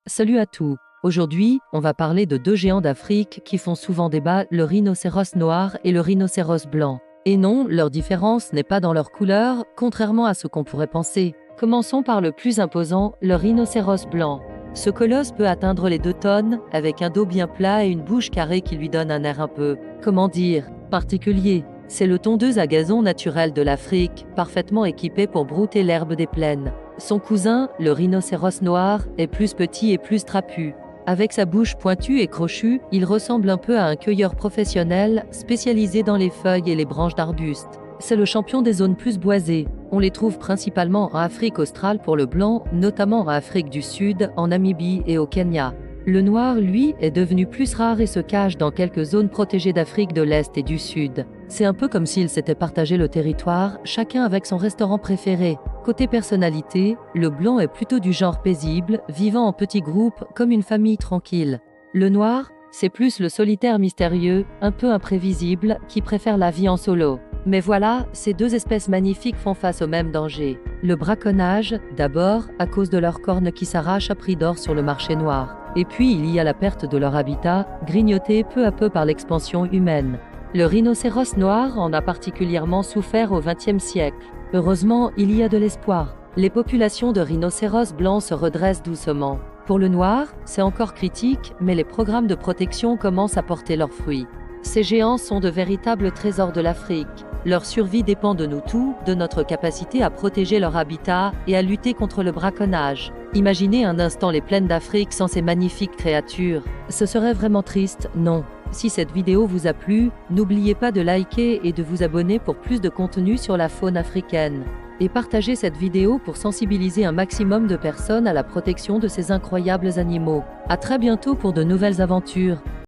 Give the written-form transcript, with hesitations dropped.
Salut à tous. Aujourd'hui, on va parler de deux géants d'Afrique qui font souvent débat, le rhinocéros noir et le rhinocéros blanc. Et non, leur différence n'est pas dans leur couleur, contrairement à ce qu'on pourrait penser. Commençons par le plus imposant, le rhinocéros blanc. Ce colosse peut atteindre les 2 tonnes, avec un dos bien plat et une bouche carrée qui lui donne un air un peu, comment dire, particulier. C'est le tondeuse à gazon naturel de l'Afrique, parfaitement équipé pour brouter l'herbe des plaines. Son cousin, le rhinocéros noir, est plus petit et plus trapu. Avec sa bouche pointue et crochue, il ressemble un peu à un cueilleur professionnel, spécialisé dans les feuilles et les branches d'arbustes. C'est le champion des zones plus boisées. On les trouve principalement en Afrique australe pour le blanc, notamment en Afrique du Sud, en Namibie et au Kenya. Le noir, lui, est devenu plus rare et se cache dans quelques zones protégées d'Afrique de l'Est et du Sud. C'est un peu comme s'ils s'étaient partagé le territoire, chacun avec son restaurant préféré. Côté personnalité, le blanc est plutôt du genre paisible, vivant en petits groupes comme une famille tranquille. Le noir, c'est plus le solitaire mystérieux, un peu imprévisible, qui préfère la vie en solo. Mais voilà, ces deux espèces magnifiques font face au même danger. Le braconnage, d'abord, à cause de leurs cornes qui s'arrachent à prix d'or sur le marché noir. Et puis il y a la perte de leur habitat, grignoté peu à peu par l'expansion humaine. Le rhinocéros noir en a particulièrement souffert au XXe siècle. Heureusement, il y a de l'espoir. Les populations de rhinocéros blancs se redressent doucement. Pour le noir, c'est encore critique, mais les programmes de protection commencent à porter leurs fruits. Ces géants sont de véritables trésors de l'Afrique. Leur survie dépend de nous tous, de notre capacité à protéger leur habitat et à lutter contre le braconnage. Imaginez un instant les plaines d'Afrique sans ces magnifiques créatures. Ce serait vraiment triste, non? Si cette vidéo vous a plu, n'oubliez pas de liker et de vous abonner pour plus de contenu sur la faune africaine. Et partagez cette vidéo pour sensibiliser un maximum de personnes à la protection de ces incroyables animaux. À très bientôt pour de nouvelles aventures.